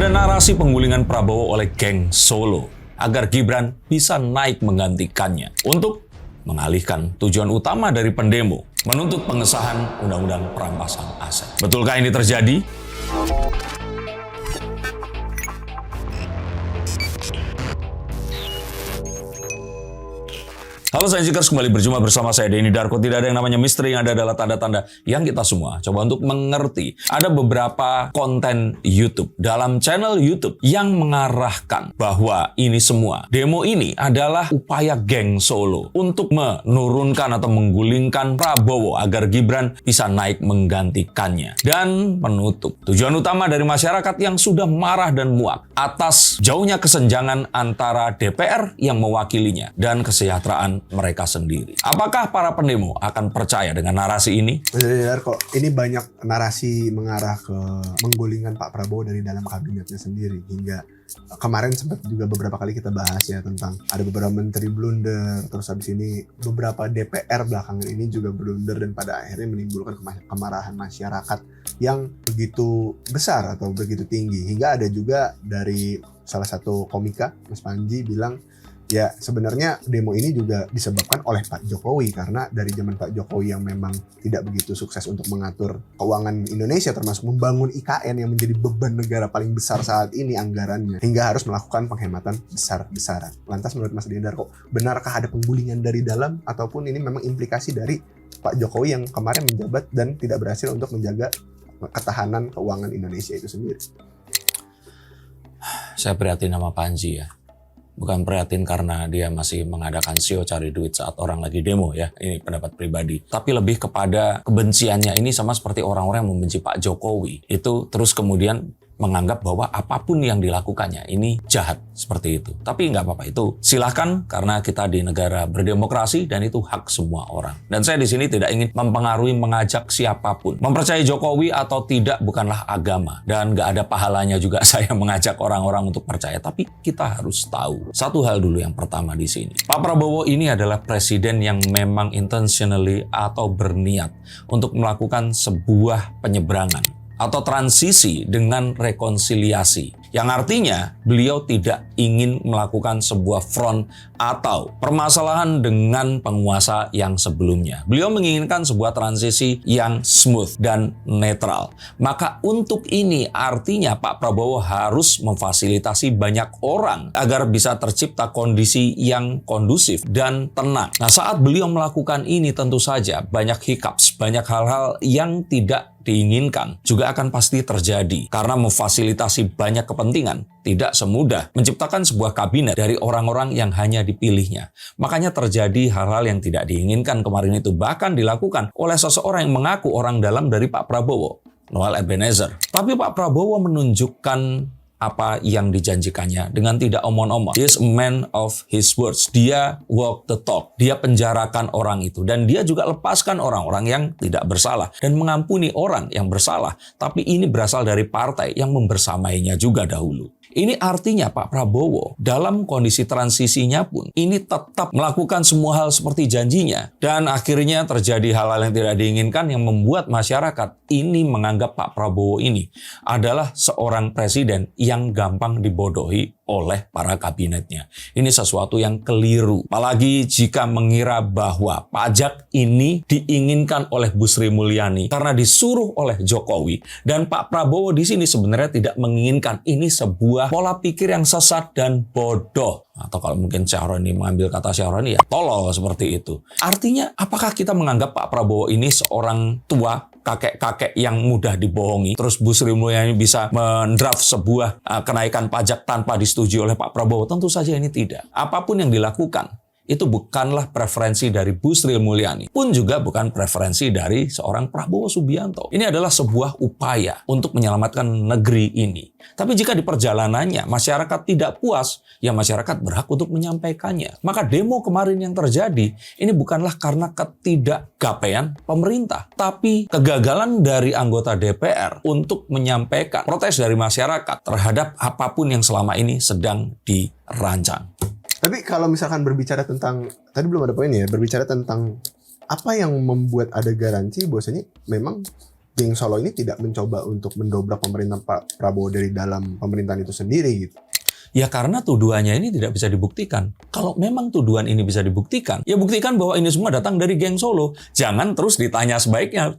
Ada narasi penggulingan Prabowo oleh geng Solo agar Gibran bisa naik menggantikannya untuk mengalihkan tujuan utama dari pendemo, menuntut pengesahan Undang-Undang Perampasan Aset. Betulkah ini terjadi? Halo saya Jikers, kembali berjumpa bersama saya Denny Darko. Tidak ada yang namanya misteri, yang ada adalah tanda-tanda yang kita semua coba untuk mengerti. Ada beberapa konten YouTube dalam channel YouTube yang mengarahkan bahwa ini semua demo ini adalah upaya geng Solo untuk menurunkan atau menggulingkan Prabowo agar Gibran bisa naik menggantikannya dan menutup tujuan utama dari masyarakat yang sudah marah dan muak atas jauhnya kesenjangan antara DPR yang mewakilinya dan kesejahteraan mereka sendiri. Apakah para pendemo akan percaya dengan narasi ini? Benar kok. Ini banyak narasi mengarah ke menggulingkan Pak Prabowo dari dalam kabinetnya sendiri. Hingga kemarin sempat juga beberapa kali kita bahas ya tentang ada beberapa menteri blunder. Terus habis ini beberapa DPR belakangan ini juga blunder dan pada akhirnya menimbulkan kemarahan masyarakat yang begitu besar atau begitu tinggi. Hingga ada juga dari salah satu komika, Mas Panji, bilang ya sebenarnya demo ini juga disebabkan oleh Pak Jokowi karena dari zaman Pak Jokowi yang memang tidak begitu sukses untuk mengatur keuangan Indonesia termasuk membangun IKN yang menjadi beban negara paling besar saat ini anggarannya hingga harus melakukan penghematan besar-besaran. Lantas menurut Mas Dendar kok benarkah ada penggulingan dari dalam ataupun ini memang implikasi dari Pak Jokowi yang kemarin menjabat dan tidak berhasil untuk menjaga ketahanan keuangan Indonesia itu sendiri? Saya prihatin sama Panji ya. Bukan prihatin karena dia masih mengadakan show cari duit saat orang lagi demo ya. Ini pendapat pribadi. Tapi lebih kepada kebenciannya ini sama seperti orang-orang yang membenci Pak Jokowi. Itu terus kemudian menganggap bahwa apapun yang dilakukannya ini jahat seperti itu. Tapi nggak apa-apa, itu silahkan karena kita di negara berdemokrasi dan itu hak semua orang. Dan saya di sini tidak ingin mempengaruhi mengajak siapapun. Mempercayai Jokowi atau tidak bukanlah agama dan nggak ada pahalanya juga saya mengajak orang-orang untuk percaya. Tapi kita harus tahu satu hal dulu yang pertama di sini. Pak Prabowo ini adalah presiden yang memang intentionally atau berniat untuk melakukan sebuah penyeberangan atau transisi dengan rekonsiliasi. Yang artinya beliau tidak ingin melakukan sebuah front atau permasalahan dengan penguasa yang sebelumnya. Beliau menginginkan sebuah transisi yang smooth dan netral. Maka untuk ini artinya Pak Prabowo harus memfasilitasi banyak orang agar bisa tercipta kondisi yang kondusif dan tenang. Nah, saat beliau melakukan ini tentu saja banyak hiccups, banyak hal-hal yang tidak diinginkan juga akan pasti terjadi karena memfasilitasi banyak kepentingan tidak semudah menciptakan sebuah kabinet dari orang-orang yang hanya dipilihnya. Makanya terjadi hal-hal yang tidak diinginkan kemarin itu bahkan dilakukan oleh seseorang yang mengaku orang dalam dari Pak Prabowo, Noel Ebenezer. Tapi Pak Prabowo menunjukkan apa yang dijanjikannya dengan tidak omong-omong. He is a man of his words. Dia walk the talk. Dia penjarakan orang itu. Dan dia juga lepaskan orang-orang yang tidak bersalah. Dan mengampuni orang yang bersalah. Tapi ini berasal dari partai yang membersamainya juga dahulu. Ini artinya Pak Prabowo dalam kondisi transisinya pun ini tetap melakukan semua hal seperti janjinya. Dan akhirnya terjadi hal-hal yang tidak diinginkan yang membuat masyarakat ini menganggap Pak Prabowo ini adalah seorang presiden yang gampang dibodohi oleh para kabinetnya. Ini sesuatu yang keliru. Apalagi jika mengira bahwa pajak ini diinginkan oleh Bu Sri Mulyani karena disuruh oleh Jokowi dan Pak Prabowo di sini sebenarnya tidak menginginkan. Ini sebuah pola pikir yang sesat dan bodoh. Atau kalau mungkin Syahroni mengambil kata Syahroni ya tolol seperti itu. Artinya apakah kita menganggap Pak Prabowo ini seorang tua, kakek-kakek yang mudah dibohongi, terus Bu Sri Mulyani bisa mendraft sebuah kenaikan pajak tanpa disetujui oleh Pak Prabowo? Tentu saja ini tidak. Apapun yang dilakukan itu bukanlah preferensi dari Bu Sri Mulyani, pun juga bukan preferensi dari seorang Prabowo Subianto. Ini adalah sebuah upaya untuk menyelamatkan negeri ini. Tapi jika di perjalanannya masyarakat tidak puas, ya masyarakat berhak untuk menyampaikannya. Maka demo kemarin yang terjadi, ini bukanlah karena ketidakgapean pemerintah, tapi kegagalan dari anggota DPR untuk menyampaikan protes dari masyarakat terhadap apapun yang selama ini sedang dirancang. Tapi kalau misalkan berbicara tentang, tadi belum ada poin ya, berbicara tentang apa yang membuat ada garansi bahwasanya memang geng Solo ini tidak mencoba untuk mendobrak pemerintahan Pak Prabowo dari dalam pemerintahan itu sendiri gitu. Ya karena tuduhannya ini tidak bisa dibuktikan. Kalau memang tuduhan ini bisa dibuktikan, ya buktikan bahwa ini semua datang dari geng Solo. Jangan terus ditanya sebaliknya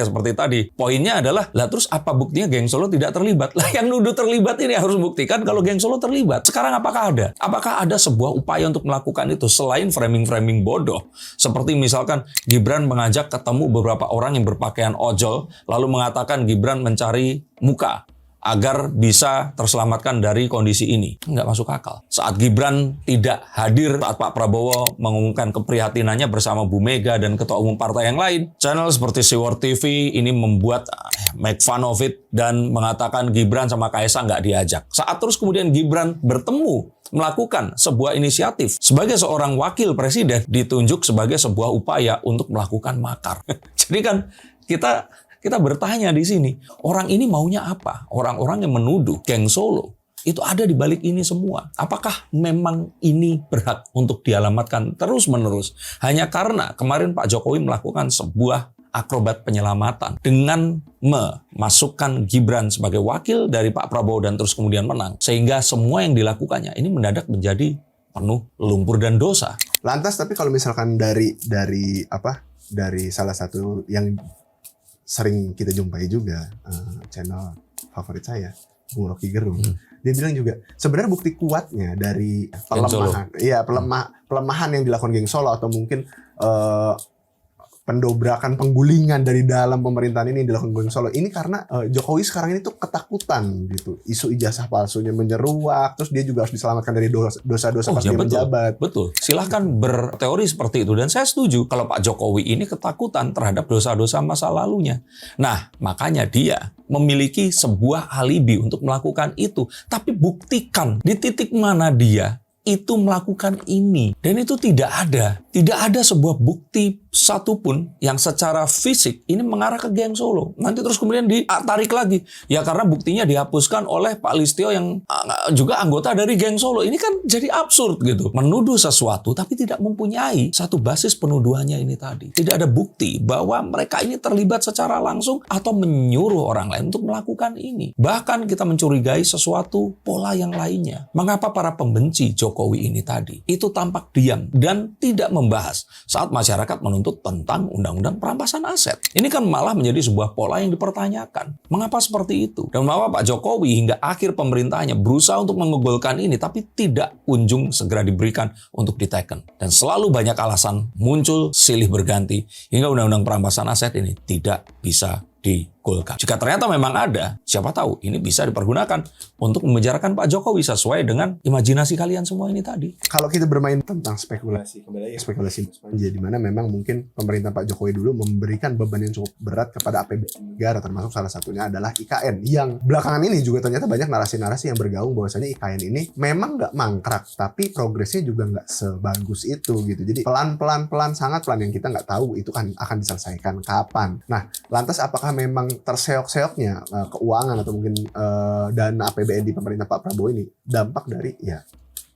seperti tadi. Poinnya adalah, lah terus apa buktinya geng Solo tidak terlibat? Lah yang nuduh terlibat ini harus buktikan kalau geng Solo terlibat. Sekarang apakah ada? Apakah ada sebuah upaya untuk melakukan itu selain framing-framing bodoh? Seperti misalkan Gibran mengajak ketemu beberapa orang yang berpakaian ojol, lalu mengatakan Gibran mencari muka agar bisa terselamatkan dari kondisi ini. Nggak masuk akal. Saat Gibran tidak hadir saat Pak Prabowo mengumumkan keprihatinannya bersama Bu Mega dan ketua umum partai yang lain, channel seperti Siwar TV ini membuat make fun of it dan mengatakan Gibran sama Kaisang nggak diajak. Saat terus kemudian Gibran bertemu melakukan sebuah inisiatif sebagai seorang wakil presiden ditunjuk sebagai sebuah upaya untuk melakukan makar. Jadi kan kita bertanya di sini, orang ini maunya apa? Orang-orang yang menuduh geng Solo itu ada di balik ini semua. Apakah memang ini berhak untuk dialamatkan terus-menerus? Hanya karena kemarin Pak Jokowi melakukan sebuah akrobat penyelamatan dengan memasukkan Gibran sebagai wakil dari Pak Prabowo dan terus kemudian menang. Sehingga semua yang dilakukannya ini mendadak menjadi penuh lumpur dan dosa. Lantas tapi kalau misalkan dari salah satu yang sering kita jumpai juga channel favorit saya, Bung Rocky Gerung. Dia bilang juga sebenarnya bukti kuatnya dari pelemahan yang dilakukan geng Solo atau mungkin pendobrakan penggulingan dari dalam pemerintahan ini yang dilakukan geng Solo ini karena Jokowi sekarang ini tuh ketakutan gitu. Isu ijazah palsunya menyeruak, terus dia juga harus diselamatkan dari dosa-dosa pas dia menjabat. Betul. Silahkan berteori seperti itu dan saya setuju kalau Pak Jokowi ini ketakutan terhadap dosa-dosa masa lalunya. Nah, makanya dia memiliki sebuah alibi untuk melakukan itu. Tapi buktikan di titik mana dia itu melakukan ini. Dan itu tidak ada sebuah bukti satupun yang secara fisik ini mengarah ke geng Solo. Nanti terus kemudian ditarik lagi. Ya karena buktinya dihapuskan oleh Pak Listio yang juga anggota dari geng Solo. Ini kan jadi absurd gitu. Menuduh sesuatu tapi tidak mempunyai satu basis penuduhannya ini tadi. Tidak ada bukti bahwa mereka ini terlibat secara langsung atau menyuruh orang lain untuk melakukan ini. Bahkan kita mencurigai sesuatu pola yang lainnya. Mengapa para pembenci Jokowi ini tadi itu tampak diam dan tidak membahas saat masyarakat menuntut tentang undang-undang perampasan aset. Ini kan malah menjadi sebuah pola yang dipertanyakan. Mengapa seperti itu? Dan mengapa Pak Jokowi hingga akhir pemerintahnya berusaha untuk menggugurkan ini tapi tidak kunjung segera diberikan untuk diteken. Dan selalu banyak alasan muncul silih berganti hingga undang-undang perampasan aset ini tidak bisa digolkan. Jika ternyata memang ada, siapa tahu ini bisa dipergunakan untuk memenjarakan Pak Jokowi sesuai dengan imajinasi kalian semua ini tadi. Kalau kita bermain tentang spekulasi, kembali lagi spekulasi Mas Panji, di mana memang mungkin pemerintah Pak Jokowi dulu memberikan beban yang cukup berat kepada APBN negara, termasuk salah satunya adalah IKN, yang belakangan ini juga ternyata banyak narasi-narasi yang bergaung bahwasanya IKN ini memang nggak mangkrak, tapi progresnya juga nggak sebagus itu gitu. Jadi pelan-pelan sangat pelan yang kita nggak tahu itu kan akan diselesaikan kapan. Nah, lantas apakah memang terseok-seoknya keuangan atau mungkin dana APBN di pemerintah Pak Prabowo ini dampak dari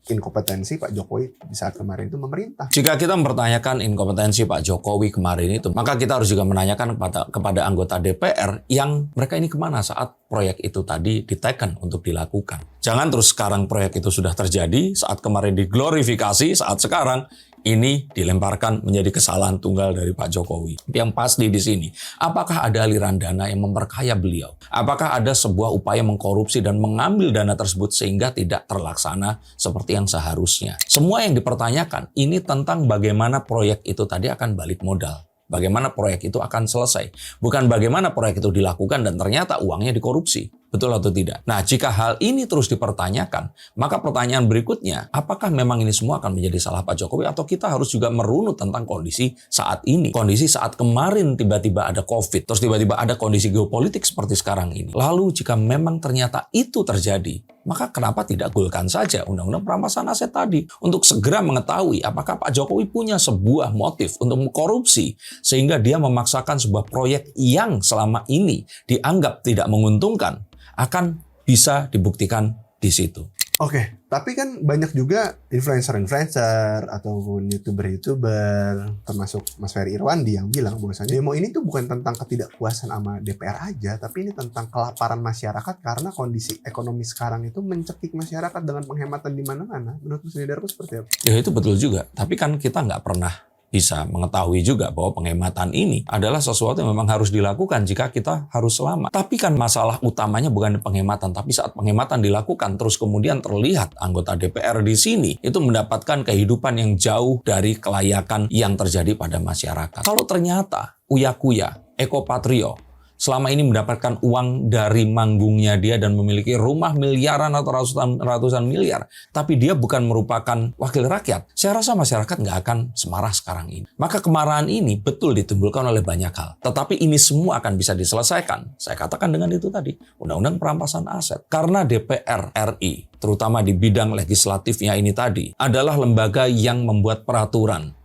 inkompetensi Pak Jokowi di saat kemarin itu memerintah? Jika kita mempertanyakan inkompetensi Pak Jokowi kemarin itu, maka kita harus juga menanyakan kepada anggota DPR yang mereka ini kemana saat proyek itu tadi diteken untuk dilakukan. Jangan terus sekarang proyek itu sudah terjadi, saat kemarin diglorifikasi, saat sekarang ini dilemparkan menjadi kesalahan tunggal dari Pak Jokowi. Yang pasti di sini, apakah ada aliran dana yang memperkaya beliau? Apakah ada sebuah upaya mengkorupsi dan mengambil dana tersebut sehingga tidak terlaksana seperti yang seharusnya? Semua yang dipertanyakan ini tentang bagaimana proyek itu tadi akan balik modal. Bagaimana proyek itu akan selesai. Bukan bagaimana proyek itu dilakukan dan ternyata uangnya dikorupsi. Betul atau tidak? Nah, jika hal ini terus dipertanyakan, maka pertanyaan berikutnya, apakah memang ini semua akan menjadi salah Pak Jokowi atau kita harus juga merunut tentang kondisi saat ini? Kondisi saat kemarin tiba-tiba ada COVID, terus tiba-tiba ada kondisi geopolitik seperti sekarang ini. Lalu jika memang ternyata itu terjadi, maka kenapa tidak golkan saja undang-undang perampasan aset tadi untuk segera mengetahui apakah Pak Jokowi punya sebuah motif untuk mengkorupsi sehingga dia memaksakan sebuah proyek yang selama ini dianggap tidak menguntungkan akan bisa dibuktikan di situ. Oke, tapi kan banyak juga influencer-influencer ataupun YouTuber-YouTuber, termasuk Mas Ferry Irwandi yang bilang bahwasanya demo ini tuh bukan tentang ketidakpuasan sama DPR aja, tapi ini tentang kelaparan masyarakat karena kondisi ekonomi sekarang itu mencekik masyarakat dengan penghematan di mana-mana. Menurut Mas Darko seperti apa? Ya itu betul juga, tapi kan kita nggak pernah bisa mengetahui juga bahwa penghematan ini adalah sesuatu yang memang harus dilakukan jika kita harus selamat. Tapi kan masalah utamanya bukan penghematan, tapi saat penghematan dilakukan terus kemudian terlihat anggota DPR di sini itu mendapatkan kehidupan yang jauh dari kelayakan yang terjadi pada masyarakat. Kalau ternyata uya-kuya, ekopatrio selama ini mendapatkan uang dari manggungnya dia dan memiliki rumah miliaran atau ratusan miliar, tapi dia bukan merupakan wakil rakyat, saya rasa masyarakat nggak akan semarah sekarang ini. Maka kemarahan ini betul ditimbulkan oleh banyak hal. Tetapi ini semua akan bisa diselesaikan. Saya katakan dengan itu tadi, Undang-Undang Perampasan Aset. Karena DPR RI, terutama di bidang legislatifnya ini tadi, adalah lembaga yang membuat peraturan,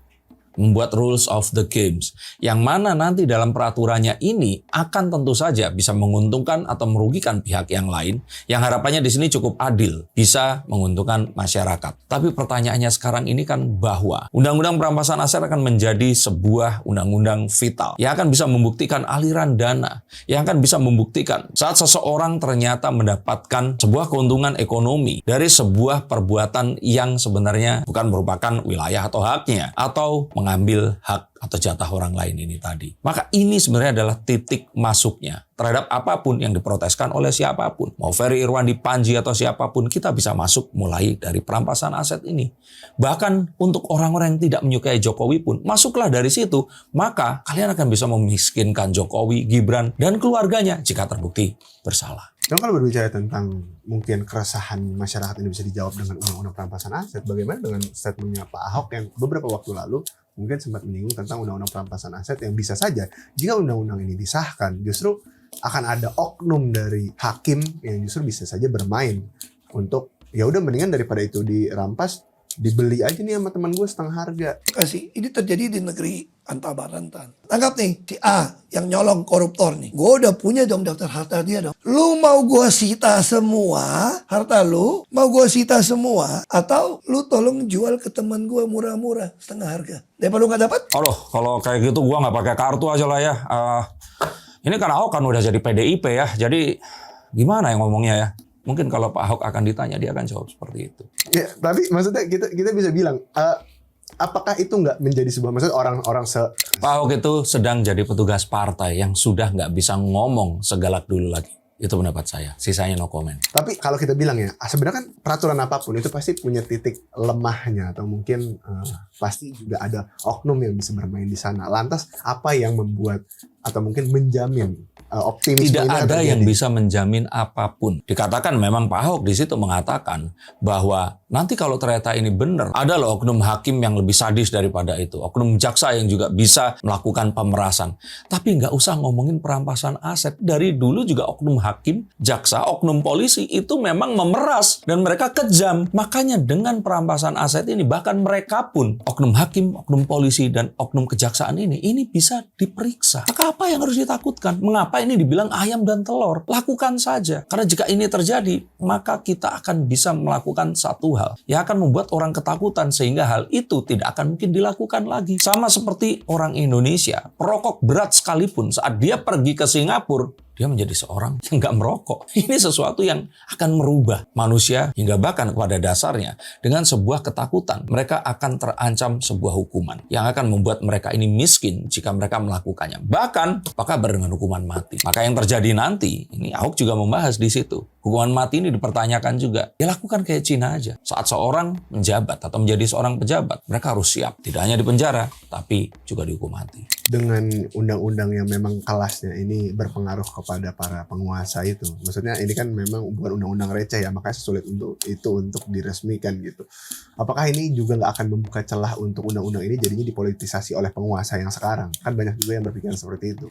membuat rules of the games, yang mana nanti dalam peraturannya ini akan tentu saja bisa menguntungkan atau merugikan pihak yang lain, yang harapannya di sini cukup adil, bisa menguntungkan masyarakat. Tapi pertanyaannya sekarang ini kan bahwa Undang-Undang Perampasan Aset akan menjadi sebuah undang-undang vital, yang akan bisa membuktikan aliran dana, yang akan bisa membuktikan saat seseorang ternyata mendapatkan sebuah keuntungan ekonomi dari sebuah perbuatan yang sebenarnya bukan merupakan wilayah atau haknya, atau mengambil hak atau jatah orang lain ini tadi. Maka ini sebenarnya adalah titik masuknya terhadap apapun yang diproteskan oleh siapapun. Mau Ferry Irwandi, Panji, atau siapapun, kita bisa masuk mulai dari perampasan aset ini. Bahkan untuk orang-orang yang tidak menyukai Jokowi pun, masuklah dari situ. Maka kalian akan bisa memiskinkan Jokowi, Gibran, dan keluarganya jika terbukti bersalah. Dan kalau berbicara tentang mungkin keresahan masyarakat ini bisa dijawab dengan undang-undang perampasan aset, bagaimana dengan statementnya Pak Ahok yang beberapa waktu lalu mungkin sempat menyinggung tentang undang-undang perampasan aset yang bisa saja jika undang-undang ini disahkan justru akan ada oknum dari hakim yang justru bisa saja bermain untuk ya udah mendingan daripada itu dirampas dibeli aja nih sama teman gue setengah harga. Kasih, ini terjadi di negeri Antabarantan. Anggap nih, si A yang nyolong koruptor nih. Gue udah punya dong daftar harta dia dong. Lu mau gue sita semua harta lu? Mau gue sita semua? Atau lu tolong jual ke teman gue murah-murah setengah harga? Daripada lu gak dapat? Aduh, kalau kayak gitu gua nggak pakai kartu aja lah ya. Ini kan Ahok kan udah jadi PDIP ya. Jadi gimana yang ngomongnya ya? Mungkin kalau Pak Ahok akan ditanya, dia akan jawab seperti itu. Ya, tapi maksudnya kita bisa bilang, apakah itu nggak menjadi sebuah, maksudnya orang-orang Pak Ahok itu sedang jadi petugas partai yang sudah nggak bisa ngomong segalak dulu lagi. Itu pendapat saya. Sisanya no comment. Tapi kalau kita bilang ya, sebenarnya kan peraturan apapun itu pasti punya titik lemahnya atau mungkin pasti juga ada oknum yang bisa bermain di sana. Lantas apa yang membuat atau mungkin menjamin optimisme tidak ini ada terjadi? yang bisa menjamin apapun. Dikatakan memang Pak Ahok di situ mengatakan bahwa nanti kalau ternyata ini benar, ada loh oknum hakim yang lebih sadis daripada itu. Oknum jaksa yang juga bisa melakukan pemerasan. Tapi nggak usah ngomongin perampasan aset. Dari dulu juga oknum hakim, jaksa, oknum polisi itu memang memeras dan mereka kejam. Makanya dengan perampasan aset ini bahkan mereka pun, oknum hakim, oknum polisi, dan oknum kejaksaan ini bisa diperiksa. Maka apa yang harus ditakutkan? Mengapa ini dibilang ayam dan telur? Lakukan saja. Karena jika ini terjadi, maka kita akan bisa melakukan satu hal yang akan membuat orang ketakutan sehingga hal itu tidak akan mungkin dilakukan lagi. Sama seperti orang Indonesia, perokok berat sekalipun saat dia pergi ke Singapura, dia menjadi seorang yang nggak merokok. Ini sesuatu yang akan merubah manusia hingga bahkan kepada dasarnya dengan sebuah ketakutan. Mereka akan terancam sebuah hukuman yang akan membuat mereka ini miskin jika mereka melakukannya. Bahkan apa kabar dengan hukuman mati? Maka yang terjadi nanti, ini Ahok juga membahas di situ. Hukuman mati ini dipertanyakan juga. Ya lakukan kayak Cina aja. Saat seorang menjabat atau menjadi seorang pejabat, mereka harus siap. Tidak hanya di penjara, tapi juga dihukum mati. Dengan undang-undang yang memang kelasnya ini berpengaruh kepada para penguasa itu. Maksudnya ini kan memang bukan undang-undang receh ya, makanya sulit untuk diresmikan gitu. Apakah ini juga nggak akan membuka celah untuk undang-undang ini jadinya dipolitisasi oleh penguasa yang sekarang? Kan banyak juga yang berpikiran seperti itu.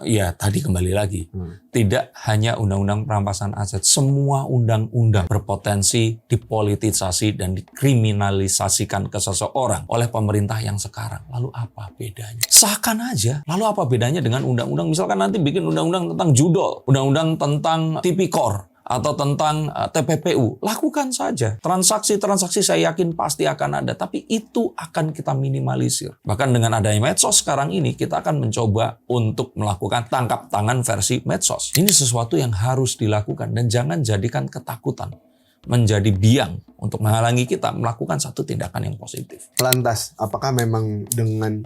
Ya tadi kembali lagi. Tidak hanya undang-undang perampasan aset, semua undang-undang berpotensi dipolitisasi dan dikriminalisasikan ke seseorang oleh pemerintah yang sekarang. Lalu apa bedanya? Sahkan aja. Lalu apa bedanya dengan undang-undang misalkan nanti bikin undang-undang tentang judol, undang-undang tentang tipikor, atau tentang TPPU, lakukan saja. Transaksi-transaksi saya yakin pasti akan ada, tapi itu akan kita minimalisir. Bahkan dengan adanya medsos sekarang ini, kita akan mencoba untuk melakukan tangkap tangan versi medsos. Ini sesuatu yang harus dilakukan dan jangan jadikan ketakutan menjadi biang untuk menghalangi kita melakukan satu tindakan yang positif. Lantas, apakah memang dengan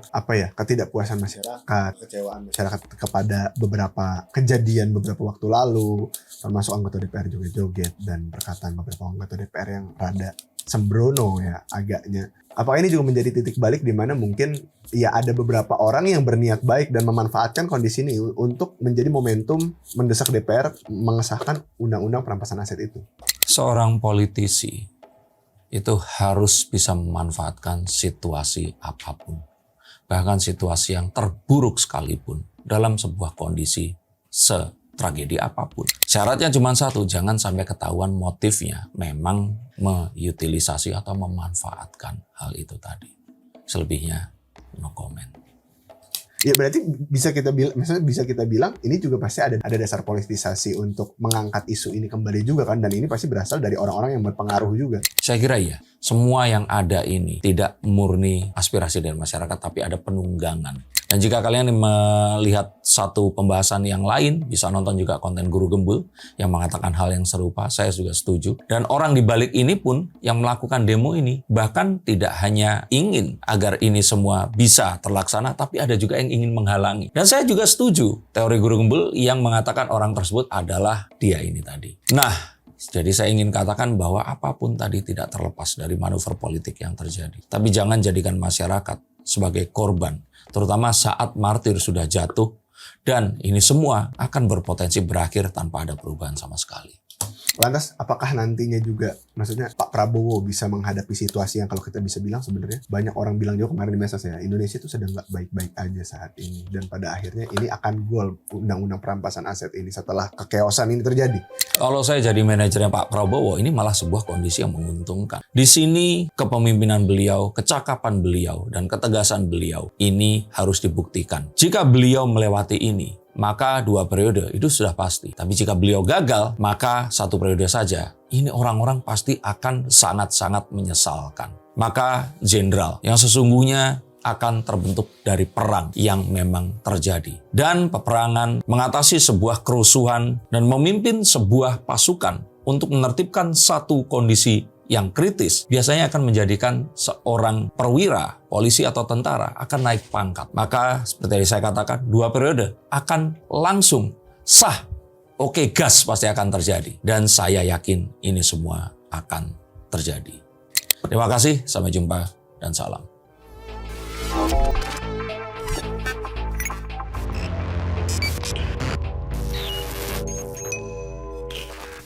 ketidakpuasan masyarakat, kecewaan masyarakat kepada beberapa kejadian beberapa waktu lalu, termasuk anggota DPR joget-joget dan perkataan beberapa anggota DPR yang rada sembrono ya agaknya. Apakah ini juga menjadi titik balik di mana mungkin ya ada beberapa orang yang berniat baik dan memanfaatkan kondisi ini untuk menjadi momentum mendesak DPR mengesahkan undang-undang perampasan aset itu? Seorang politisi itu harus bisa memanfaatkan situasi apapun, bahkan situasi yang terburuk sekalipun dalam sebuah kondisi setragedi apapun. Syaratnya cuma satu, jangan sampai ketahuan motifnya memang mengutilisasi atau memanfaatkan hal itu tadi. Selebihnya no comment. Ya berarti bisa kita bilang ini juga pasti ada dasar politisasi untuk mengangkat isu ini kembali juga kan, dan ini pasti berasal dari orang-orang yang berpengaruh juga. Saya kira iya. Semua yang ada ini tidak murni aspirasi dari masyarakat, tapi ada penunggangan. Dan jika kalian melihat satu pembahasan yang lain, bisa nonton juga konten Guru Gembul yang mengatakan hal yang serupa, saya juga setuju. Dan orang di balik ini pun yang melakukan demo ini bahkan tidak hanya ingin agar ini semua bisa terlaksana, tapi ada juga yang ingin menghalangi. Dan saya juga setuju teori Guru Gembul yang mengatakan orang tersebut adalah dia ini tadi. Nah, jadi saya ingin katakan bahwa apapun tadi tidak terlepas dari manuver politik yang terjadi. Tapi jangan jadikan masyarakat sebagai korban, terutama saat martir sudah jatuh, dan ini semua akan berpotensi berakhir tanpa ada perubahan sama sekali. Lantas, apakah nantinya juga, maksudnya Pak Prabowo bisa menghadapi situasi yang kalau kita bisa bilang sebenarnya banyak orang bilang juga kemarin di medsos ya, Indonesia itu sedang nggak baik-baik aja saat ini, dan pada akhirnya ini akan goal undang-undang perampasan aset ini setelah kekeosan ini terjadi. Kalau saya jadi manajernya Pak Prabowo, ini malah sebuah kondisi yang menguntungkan. Di sini kepemimpinan beliau, kecakapan beliau, dan ketegasan beliau ini harus dibuktikan. Jika beliau melewati ini, maka 2 periode itu sudah pasti. Tapi jika beliau gagal, maka 1 periode saja. Ini orang-orang pasti akan sangat-sangat menyesalkan. Maka jenderal yang sesungguhnya akan terbentuk dari perang yang memang terjadi. Dan peperangan mengatasi sebuah kerusuhan dan memimpin sebuah pasukan untuk menertibkan satu kondisi yang kritis biasanya akan menjadikan seorang perwira, polisi atau tentara akan naik pangkat. Maka seperti yang saya katakan, 2 periode akan langsung sah. Oke, gas pasti akan terjadi. Dan saya yakin ini semua akan terjadi. Terima kasih, sampai jumpa dan salam.